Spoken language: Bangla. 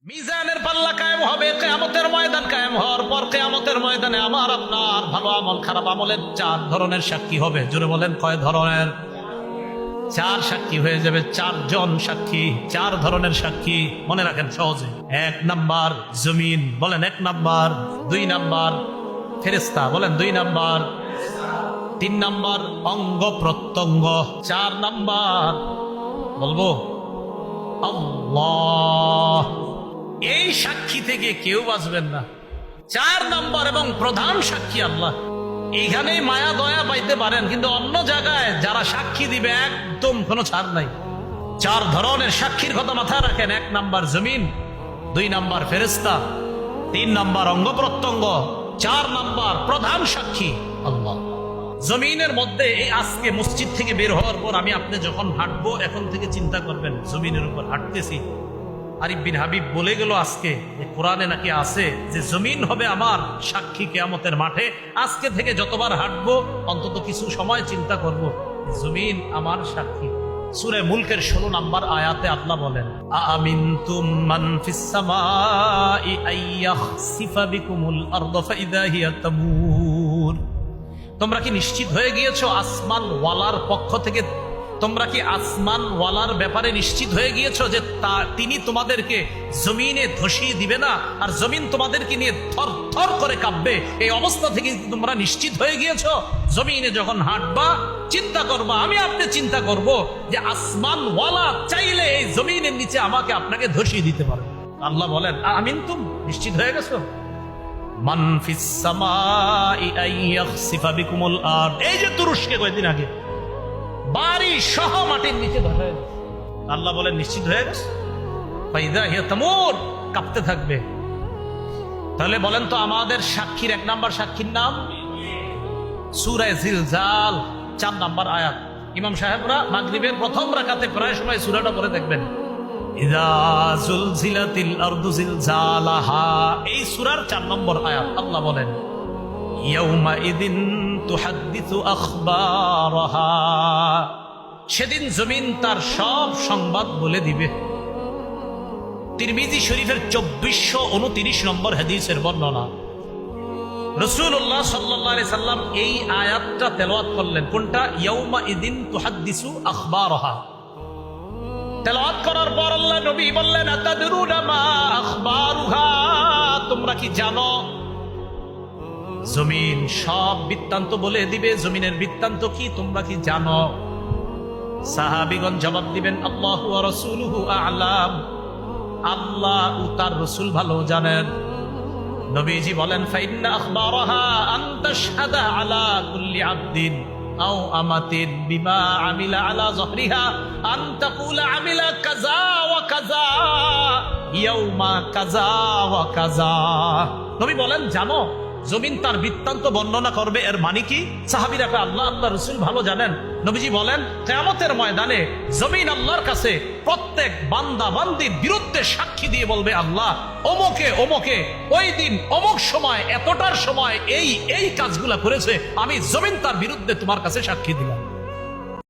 মিজানের পাল্লা কায়েম হবে, কিয়ামতের ময়দান কায়েম হওয়ার পর কিয়ামতের ময়দানে আমার আপনার ভালো আমল খারাপ আমলের 4 ধরনের সাক্ষী হবে। জোরে বলেন কয় ধরনের? 4 সাক্ষী হয়ে যাবে, 4 জন সাক্ষী, 4 ধরনের সাক্ষী। মনে রাখেন সহজে। 1 নাম্বার জমিন, বলেন 1 নাম্বার। 2 নাম্বার ফেরেশতা, বলেন 2 নাম্বার। 3 নাম্বার অঙ্গ প্রত্যঙ্গ। 4 নাম্বার বলবো আল্লাহ। এই সাক্ষী থেকে কেউ বাঁচবেন না। 4 নাম্বার এবং প্রধান সাক্ষী আল্লাহ। এইখানে মায়া দয়া পাইতে পারেন, কিন্তু অন্য জায়গায় যারা সাক্ষী দিবে একদম কোনো ছাড় নাই। 4 ধরনের সাক্ষীর কথা মাথায় রাখেন। 1 নাম্বার জমিন, 2 নাম্বার ফেরেশতা, 3 নাম্বার অঙ্গ প্রত্যঙ্গ, 4 নাম্বার প্রধান সাক্ষী আল্লাহ। জমিনের মধ্যে এই আজকে মসজিদ থেকে বের হওয়ার পর আমি আপনি যখন হাঁটবো, এখন থেকে চিন্তা করবেন জমিনের উপর হাঁটতেছি। আরিফ বিন হাবিব বলে গেল আজকে কোরআনে নাকি আছে যে জমিন হবে আমার সাক্ষী কিয়ামতের মাঠে। আজকে থেকে যতবার হাঁটবো অন্তত কিছু সময় চিন্তা করব জমিন আমার সাক্ষী। সূরা মুলকের 16 নম্বর আয়াতে আল্লাহ বলেন, আমিনতুম মান ফিস সামাই আইয়াখসিফা বিকুমুল আরদ ফাইদা হিয়া তামুর। তোমরা কি নিশ্চিত হয়ে গিয়েছো আসমান ওয়ালার পক্ষ থেকে? তোমরা কি আসমান ওয়ালার ব্যাপারে নিশ্চিত হয়ে গিয়েছো যে তিনি তোমাদেরকে জমিনে ধসিয়ে দিবে না, আর জমিন তোমাদেরকে নিয়ে থর থর করে কাঁপবে? এই অবস্থা থেকে তোমরা নিশ্চিত হয়ে গিয়েছো? জমিনে যখন হাঁটবা চিন্তা করবা, আমি আপনি চিন্তা করব যে আসমান ওয়ালা চাইলে এই জমিনের নিচে আমাকে আপনাকে ধসিয়ে দিতে পারে। আল্লাহ বলেন আমিন, তুম নিশ্চিত হয়ে গেছো? মান ফিস সামাই আইয়াখসিফা বিকুমুল আরদ। এই যে তুরস্কে কয়েকদিন আগে বাড়ি সহ মাটির নিচে ধরে, আল্লাহ বলেন নিশ্চিত হয়ে গেছে। ফাইদা হিয়া তামুর, কাঁপতে থাকবে। তাহলে বলেন তো আমাদের সাক্ষীর 1 নাম্বার সাক্ষীর নাম সূরা জিলজাল 4 নাম্বার আয়াত। ইমাম সাহেবরা মাগরিবের প্রথম রাকাতে প্রায় সময় সূরাটা পড়ে দেখবেন, ইযা যুলজিলাতিল আরদু জিলজালাহা। এই সূরার 4 নম্বর আয়াত আল্লাহ বলেন ইয়াউমা ইদিন তুহাদ্দিসু আখবারাহা। সেদিন জমিন তার সব সংবাদ বলে দিবে। তিরমিজি শরীফের 2429 নম্বর হাদিসের বর্ণনা। রাসূলুল্লাহ সাল্লাল্লাহু আলাইহি সাল্লাম এই আয়াতটা তেলাওয়াত করলেন। কোনটা? ইয়াউমা ইদিন তুহাদ্দিসু আখবারাহা। তেলাওয়াত করার পর আল্লাহ নবী বললেন আতাদরুনা মা আখবারুহা। তোমরা কি জানো জমিন সব বৃত্তান্ত বলে দিবে? জমিনের বৃত্তান্ত কি তোমরা কি জানো? সাহাবীগণ জবাব দিবেন আল্লাহু ওয়া রাসূলুহু আ'লাম। আল্লাহ ও তার রাসূল ভালো জানেন। নবীজি বলেন ফাইন্না আখবারাহা আন তাশহাদা আলা কুল্লি আবদিন আও আমাতিন বিমা আমিলা আলা যহরিহা আন তাকুলা আমিলা কাযা ওয়া কাযা ইয়াউমা কাযা ওয়া কাযা। নবী বলেন জানো জমিন তার বৃত্তান্ত বর্ণনা করবে। এর মানে কি? সাহাবীরা আল্লাহ রাসূল ভালো জানেন। নবীজি বলেন কিয়ামতের ময়দানে জমিন আল্লাহর কাছে প্রত্যেক বান্দা বান্দির বিরুদ্ধে সাক্ষী দিয়ে বলবে, আল্লাহ অমুকে অমুকে ওই দিন অমুক সময় এতটার সময় এই এই কাজগুলা করেছে, আমি জমিন তার বিরুদ্ধে তোমার কাছে সাক্ষী দিলাম।